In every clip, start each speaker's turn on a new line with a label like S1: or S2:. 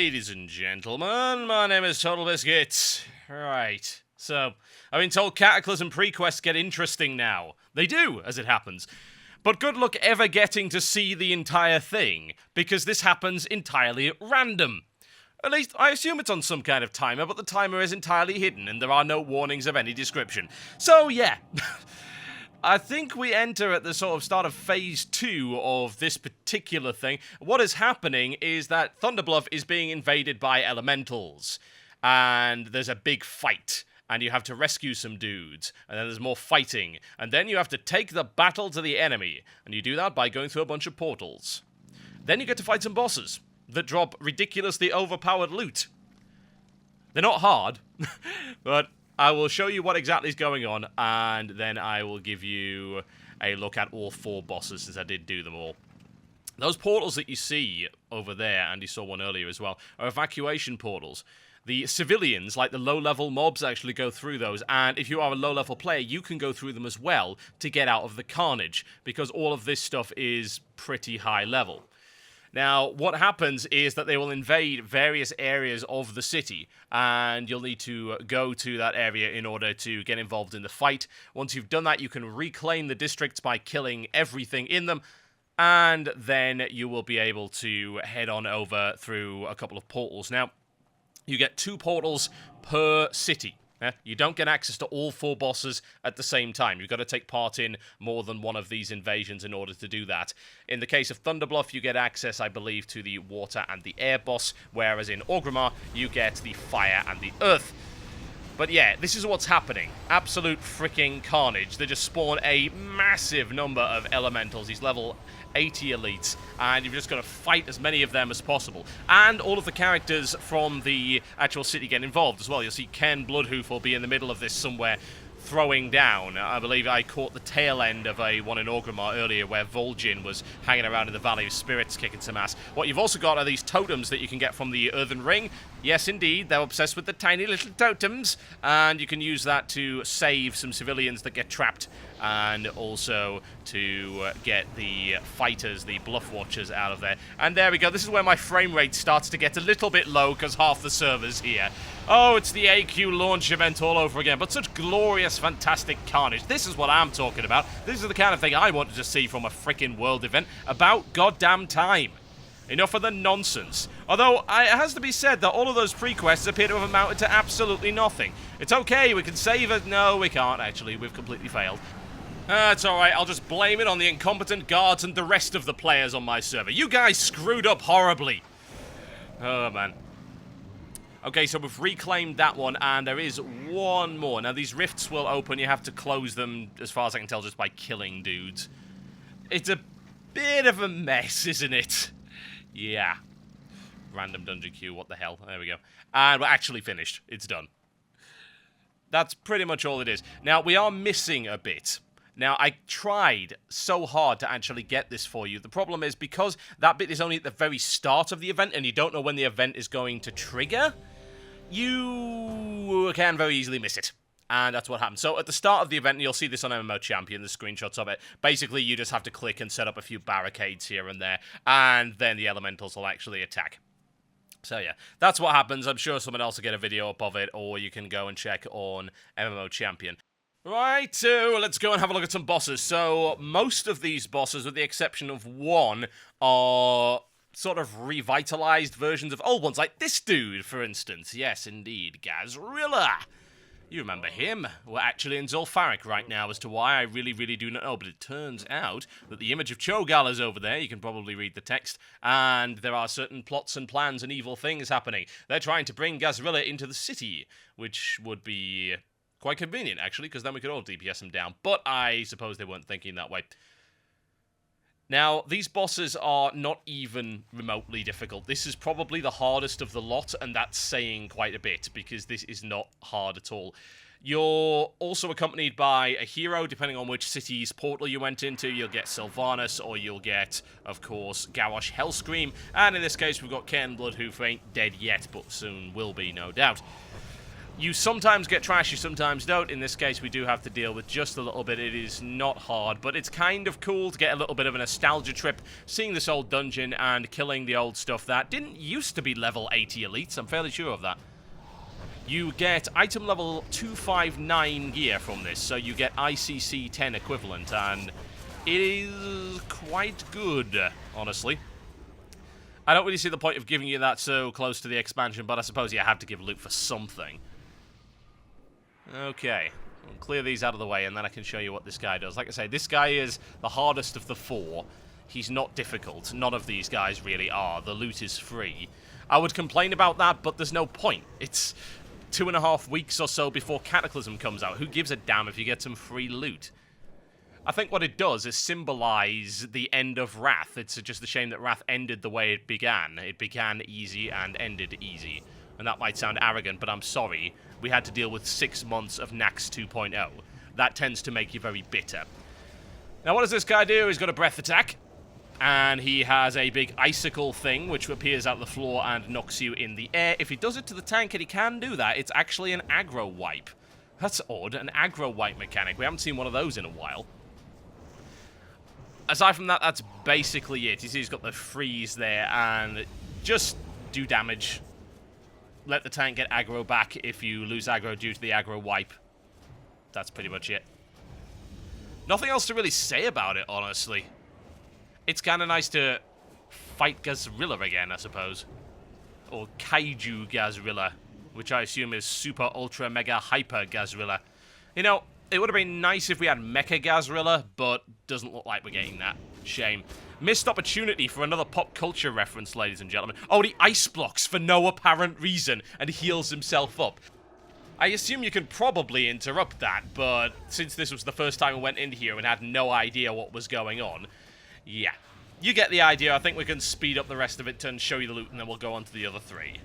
S1: ladies and gentlemen, my name is TotalBiscuit. Right, so, I've been told Cataclysm Prequests get interesting now. They do, as it happens. But good luck ever getting to see the entire thing, because this happens entirely at random. At least, I assume it's on some kind of timer, but the timer is entirely hidden, and there are no warnings of any description. So, yeah. I think we enter at the sort of start of Phase 2 of this particular thing. What is happening is that Thunderbluff is being invaded by elementals. And there's a big fight. And you have to rescue some dudes. And then there's more fighting. And then you have to take the battle to the enemy. And you do that by going through a bunch of portals. Then you get to fight some bosses that drop ridiculously overpowered loot. They're not hard, but I will show you what exactly is going on, and then I will give you a look at all 4 bosses, since I did do them all. Those portals that you see over there, and you saw one earlier as well, are evacuation portals. The civilians, like the low-level mobs, actually go through those, and if you are a low-level player, you can go through them as well to get out of the carnage, because all of this stuff is pretty high level. Now, what happens is that they will invade various areas of the city, and you'll need to go to that area in order to get involved in the fight. Once you've done that, you can reclaim the districts by killing everything in them, and then you will be able to head on over through a couple of portals. Now, you get 2 portals per city. You don't get access to all 4 bosses at the same time. You've got to take part in more than one of these invasions in order to do that. In the case of Thunderbluff, you get access, I believe, to the water and the air boss, whereas in Orgrimmar, you get the fire and the earth. But yeah, this is what's happening. Absolute freaking carnage. They just spawn a massive number of elementals, these level 80 elites, and you've just got to fight as many of them as possible. And all of the characters from the actual city get involved as well. You'll see Ken Bloodhoof will be in the middle of this somewhere, throwing down. I believe I caught the tail end of one in Orgrimmar earlier where Vol'jin was hanging around in the Valley of Spirits kicking some ass. What you've also got are these totems that you can get from the Earthen Ring. Yes, indeed, they're obsessed with the tiny little totems, and you can use that to save some civilians that get trapped, and also to get the fighters, the bluff watchers, out of there. And there we go. This is where my frame rate starts to get a little bit low because half the server's here. Oh, it's the AQ launch event all over again, but such glorious, fantastic carnage. This is what I'm talking about. This is the kind of thing I wanted to see from a freaking world event. About goddamn time. Enough of the nonsense. Although, it has to be said that all of those prequests appear to have amounted to absolutely nothing. It's okay, we can save it. No, we can't, actually. We've completely failed. It's alright, I'll just blame it on the incompetent guards and the rest of the players on my server. You guys screwed up horribly. Oh, man. Okay, so we've reclaimed that one, and there is one more. Now, these rifts will open. You have to close them, as far as I can tell, just by killing dudes. It's a bit of a mess, isn't it? Yeah. Random dungeon queue, what the hell? There we go. And we're actually finished. It's done. That's pretty much all it is. Now, we are missing a bit. Now, I tried so hard to actually get this for you. The problem is, because that bit is only at the very start of the event, and you don't know when the event is going to trigger, you can very easily miss it. And that's what happens. So, at the start of the event, and you'll see this on MMO Champion, the screenshots of it, basically, you just have to click and set up a few barricades here and there, and then the elementals will actually attack. So, yeah, that's what happens. I'm sure someone else will get a video up of it, or you can go and check on MMO Champion. Right, so let's go and have a look at some bosses. So, most of these bosses, with the exception of one, are sort of revitalized versions of old ones, like this dude, for instance. Yes, indeed, Gazrilla. You remember him. We're actually in Zul'Farrak right now, as to why I really do not know, but it turns out that the image of Cho'Gall is over there. You can probably read the text, and there are certain plots and plans and evil things happening. They're trying to bring Gazrilla into the city, which would be quite convenient, actually, because then we could all DPS him down, but I suppose they weren't thinking that way. Now, these bosses are not even remotely difficult. This is probably the hardest of the lot, and that's saying quite a bit, because this is not hard at all. You're also accompanied by a hero, depending on which city's portal you went into. You'll get Sylvanas, or you'll get, of course, Garrosh Hellscream, and in this case, we've got Ken Bloodhoof, who ain't dead yet, but soon will be, no doubt. You sometimes get trash, you sometimes don't. In this case, we do have to deal with just a little bit. It is not hard, but it's kind of cool to get a little bit of a nostalgia trip, seeing this old dungeon and killing the old stuff that didn't used to be level 80 elites. I'm fairly sure of that. You get item level 259 gear from this, so you get ICC 10 equivalent, and it is quite good, honestly. I don't really see the point of giving you that so close to the expansion, but I suppose you have to give loot for something. Okay, I'll clear these out of the way, and then I can show you what this guy does. Like I say, this guy is the hardest of the four. He's not difficult. None of these guys really are. The loot is free. I would complain about that, but there's no point. It's 2.5 weeks or so before Cataclysm comes out. Who gives a damn if you get some free loot? I think what it does is symbolize the end of Wrath. It's just a shame that Wrath ended the way it began. It began easy and ended easy. And that might sound arrogant, but I'm sorry. We had to deal with 6 months of Nax 2.0. That tends to make you very bitter. Now, what does this guy do? He's got a breath attack. And he has a big icicle thing, which appears out of the floor and knocks you in the air. If he does it to the tank, and he can do that, it's actually an aggro wipe. That's odd, an aggro wipe mechanic. We haven't seen one of those in a while. Aside from that, that's basically it. You see he's got the freeze there, and just do damage. Let the tank get aggro back if you lose aggro due to the aggro wipe. That's pretty much it. Nothing else to really say about it, honestly. It's kind of nice to fight Gazrilla again, I suppose. Or Kaiju Gazrilla, which I assume is Super Ultra Mega Hyper Gazrilla. You know, it would have been nice if we had Mecha Gazrilla, but doesn't look like we're getting that. Shame. Missed opportunity for another pop culture reference, ladies and gentlemen. Oh, he ice blocks for no apparent reason and heals himself up. I assume you can probably interrupt that, but since this was the first time we went in here and had no idea what was going on, yeah. You get the idea. I think we can speed up the rest of it and show you the loot, and then we'll go on to the other three.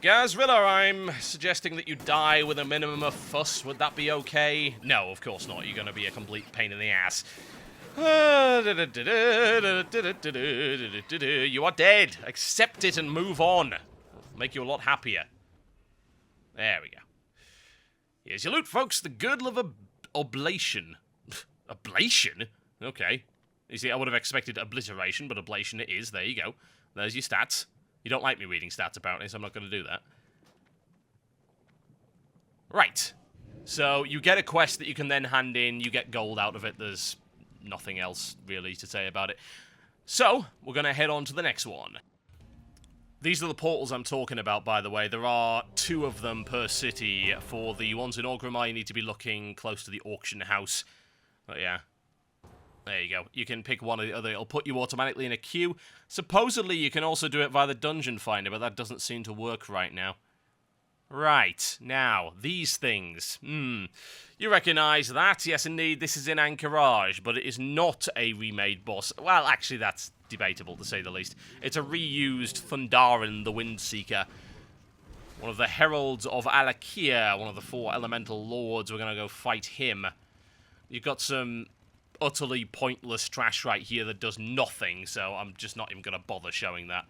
S1: Gazrilla, I'm suggesting that you die with a minimum of fuss. Would that be okay? No, of course not. You're going to be a complete pain in the ass. You are dead. Accept it and move on. It'll make you a lot happier. There we go. Here's your loot, folks. The Girdle of Oblation. Oblation? Okay. You see, I would have expected obliteration, but oblation it is. There you go. There's your stats. You don't like me reading stats, apparently, so I'm not going to do that. Right. So, you get a quest that you can then hand in. You get gold out of it. There's nothing else, really, to say about it. So, we're going to head on to the next one. These are the portals I'm talking about, by the way. There are 2 of them per city. For the ones in Orgrimmar, you need to be looking close to the auction house. But, yeah. There you go. You can pick one or the other. It'll put you automatically in a queue. Supposedly, you can also do it via the Dungeon Finder, but that doesn't seem to work right now. Right. Now, these things. You recognise that? Yes, indeed, this is in Anchorage, but it is not a remade boss. Well, actually, that's debatable, to say the least. It's a reused Thundarin the Windseeker. One of the Heralds of Alakia, one of the 4 elemental lords. We're going to go fight him. You've got some utterly pointless trash right here that does nothing, so I'm just not even going to bother showing that.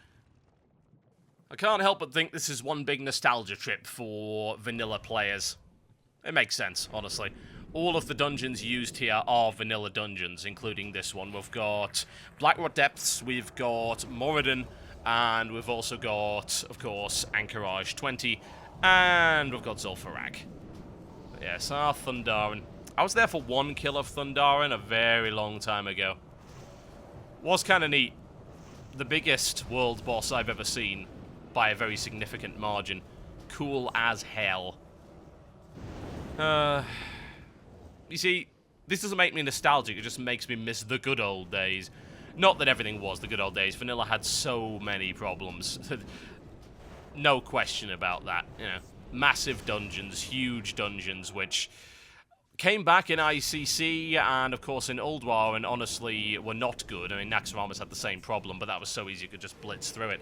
S1: I can't help but think this is one big nostalgia trip for vanilla players. It makes sense, honestly. All of the dungeons used here are vanilla dungeons, including this one. We've got Blackrock Depths, we've got Moradin, and we've also got, of course, Anchorage 20, and we've got Zul'Farrak. Yes, our Thundarin. I was there for 1 kill of Thundarin a very long time ago. Was kind of neat. The biggest world boss I've ever seen, by a very significant margin. Cool as hell. You see, this doesn't make me nostalgic, it just makes me miss the good old days. Not that everything was the good old days. Vanilla had so many problems. No question about that. You know, massive dungeons, huge dungeons, which came back in ICC and, of course, in Ulduar, and honestly were not good. I mean, Naxxramas had the same problem, but that was so easy you could just blitz through it.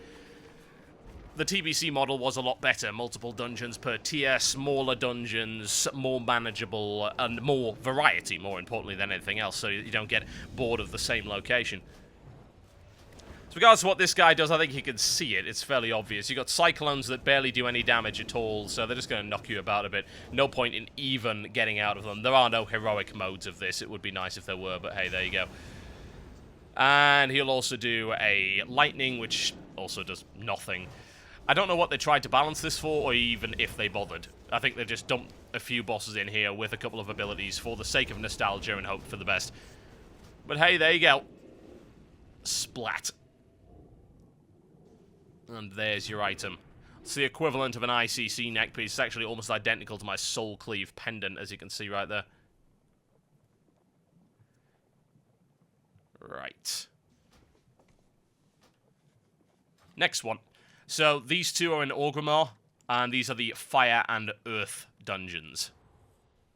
S1: The TBC model was a lot better. Multiple dungeons per tier, smaller dungeons, more manageable, and more variety, more importantly than anything else, so you don't get bored of the same location. As regards to what this guy does, I think he can see it. It's fairly obvious. You've got cyclones that barely do any damage at all, so they're just going to knock you about a bit. No point in even getting out of them. There are no heroic modes of this. It would be nice if there were, but hey, there you go. And he'll also do a lightning, which also does nothing. I don't know what they tried to balance this for, or even if they bothered. I think they just dumped a few bosses in here with a couple of abilities for the sake of nostalgia and hope for the best. But hey, there you go. Splat. And there's your item. It's the equivalent of an ICC neckpiece. It's actually almost identical to my Soul Cleave pendant, as you can see right there. Right. Next one. So, these two are in Orgrimmar, and these are the Fire and Earth dungeons.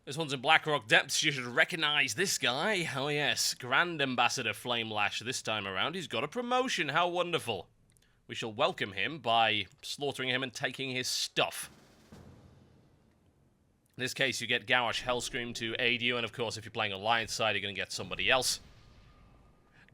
S1: This one's in Blackrock Depths. You should recognize this guy. Oh yes, Grand Ambassador Flamelash this time around. He's got a promotion. How wonderful. We shall welcome him by slaughtering him and taking his stuff. In this case, you get Gouache Hellscream to aid you, and of course, if you're playing Alliance side, you're going to get somebody else.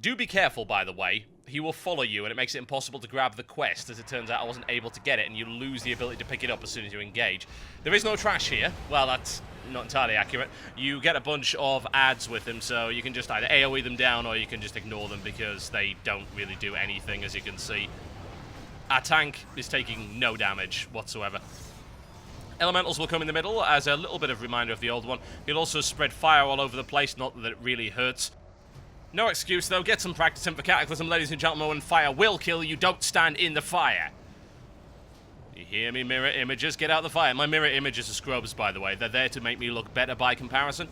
S1: Do be careful, by the way. He will follow you, and it makes it impossible to grab the quest. As it turns out, I wasn't able to get it, and you lose the ability to pick it up as soon as you engage. There is no trash here. Well, that's not entirely accurate. You get a bunch of ads with them, so you can just either AoE them down, or you can just ignore them, because they don't really do anything, as you can see. Our tank is taking no damage whatsoever. Elementals will come in the middle as a little bit of reminder of the old one. He'll also spread fire all over the place, not that it really hurts. No excuse, though. Get some practice in for Cataclysm, ladies and gentlemen. When fire will kill you, don't stand in the fire. You hear me, mirror images? Get out the fire. My mirror images are scrubs, by the way. They're there to make me look better by comparison.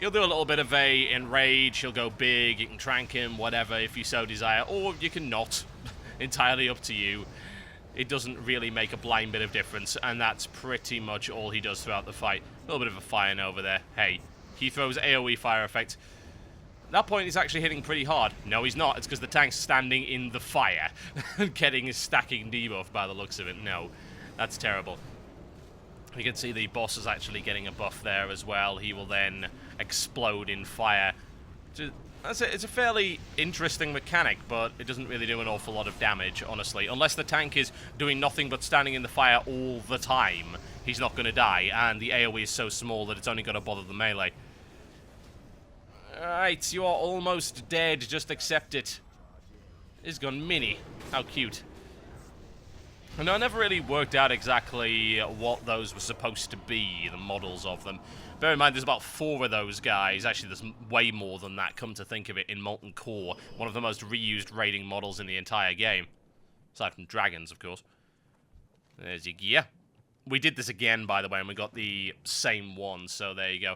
S1: You'll do a little bit of a enrage. He'll go big. You can trank him, whatever, if you so desire. Or you can not. Entirely up to you. It doesn't really make a blind bit of difference, and that's pretty much all he does throughout the fight. A little bit of a fire nova there. Hey, he throws AoE fire effect. At that point, he's actually hitting pretty hard. No, he's not. It's because the tank's standing in the fire. Getting his stacking debuff by the looks of it. No, that's terrible. You can see the boss is actually getting a buff there as well. He will then explode in fire. That's it. It's a fairly interesting mechanic, but it doesn't really do an awful lot of damage, honestly. Unless the tank is doing nothing but standing in the fire all the time, he's not going to die, and the AoE is so small that it's only going to bother the melee. Alright, you are almost dead. Just accept it. It's gone mini. How cute. And I never really worked out exactly what those were supposed to be, the models of them. Bear in mind, there's about 4 of those guys. Actually, there's way more than that, come to think of it, in Molten Core. One of the most reused raiding models in the entire game. Aside from dragons, of course. There's your gear. We did this again, by the way, and we got the same one, so there you go.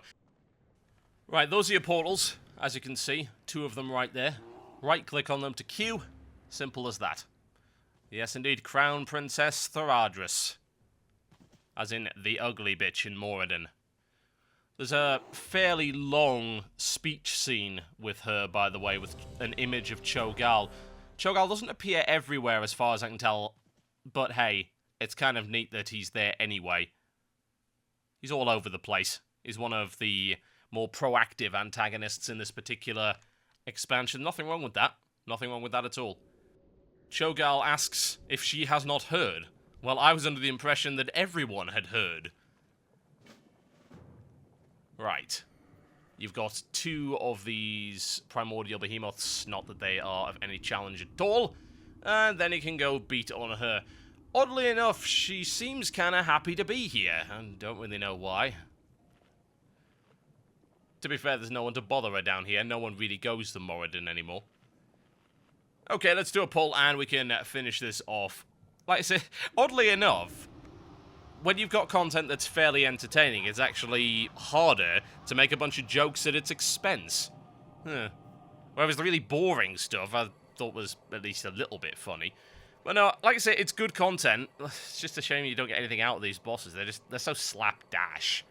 S1: Right, those are your portals, as you can see. 2 of them right there. Right-click on them to queue. Simple as that. Yes, indeed, Crown Princess Thoradris. As in, the ugly bitch in Moradin. There's a fairly long speech scene with her, by the way, with an image of Cho'Gall. Cho'Gall doesn't appear everywhere, as far as I can tell, but hey, it's kind of neat that he's there anyway. He's all over the place. He's one of the more proactive antagonists in this particular expansion. Nothing wrong with that. Nothing wrong with that at all. Cho'Gall asks if she has not heard. Well, I was under the impression that everyone had heard. Right. You've got 2 of these primordial behemoths, not that they are of any challenge at all, and then you can go beat on her. Oddly enough, she seems kind of happy to be here, and don't really know why. To be fair, there's no one to bother her down here. No one really goes to Moradin anymore. Okay, let's do a poll, and we can finish this off. Like I said, oddly enough, when you've got content that's fairly entertaining, it's actually harder to make a bunch of jokes at its expense. Whereas the really boring stuff I thought was at least a little bit funny. But no, like I say, it's good content. It's just a shame you don't get anything out of these bosses. They're so slapdash.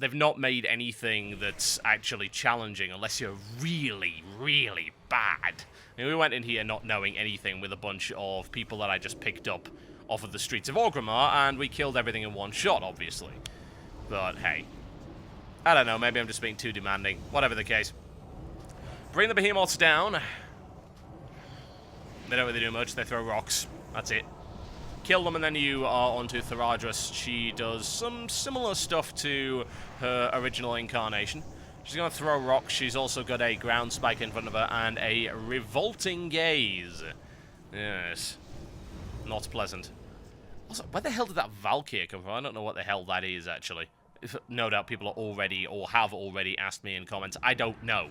S1: They've not made anything that's actually challenging unless you're really, really bad. I mean, we went in here not knowing anything with a bunch of people that I just picked up off of the streets of Orgrimmar, and we killed everything in one shot, obviously. But, hey. I don't know, maybe I'm just being too demanding. Whatever the case. Bring the behemoths down. They don't really do much. They throw rocks. That's it. Kill them, and then you are onto Theradris. She does some similar stuff to her original incarnation. She's going to throw rocks. She's also got a ground spike in front of her and a revolting gaze. Yes. Not pleasant. Also, where the hell did that Valkyrie come from? I don't know what the hell that is, actually. No doubt people are already, or have already asked me in comments. I don't know.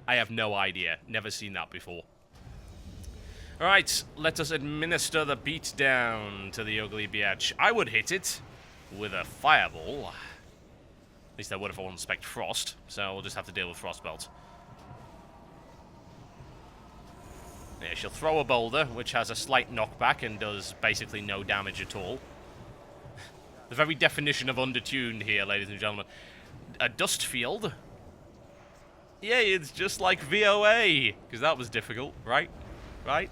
S1: I have no idea. Never seen that before. Alright, let us administer the beatdown to the ugly biatch. I would hit it with a fireball. At least I would if I wasn't spec frost, so we'll just have to deal with frostbelt. Yeah, she'll throw a boulder, which has a slight knockback and does basically no damage at all. The very definition of undertuned here, ladies and gentlemen. A dust field. Yeah, it's just like VOA, because that was difficult, right? Right?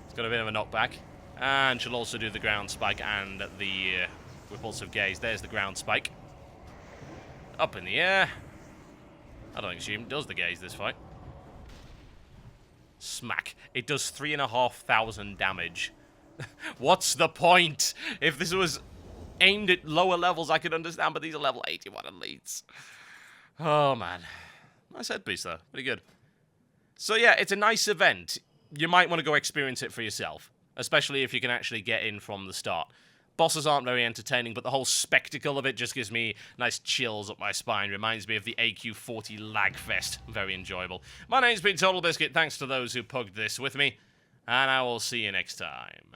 S1: It's got a bit of a knockback. And she'll also do the ground spike and the repulsive gaze. There's the ground spike. Up in the air. I don't think she even does the gaze this fight. Smack. It does 3,500 damage. What's the point? If this was aimed at lower levels, I could understand, but these are level 81 elites. Oh, man. Nice headpiece, though. Pretty good. So, yeah, it's a nice event. You might want to go experience it for yourself, especially if you can actually get in from the start. Bosses aren't very entertaining, but the whole spectacle of it just gives me nice chills up my spine. Reminds me of the AQ40 Lagfest. Very enjoyable. My name's been TotalBiscuit. Thanks to those who pugged this with me, and I will see you next time.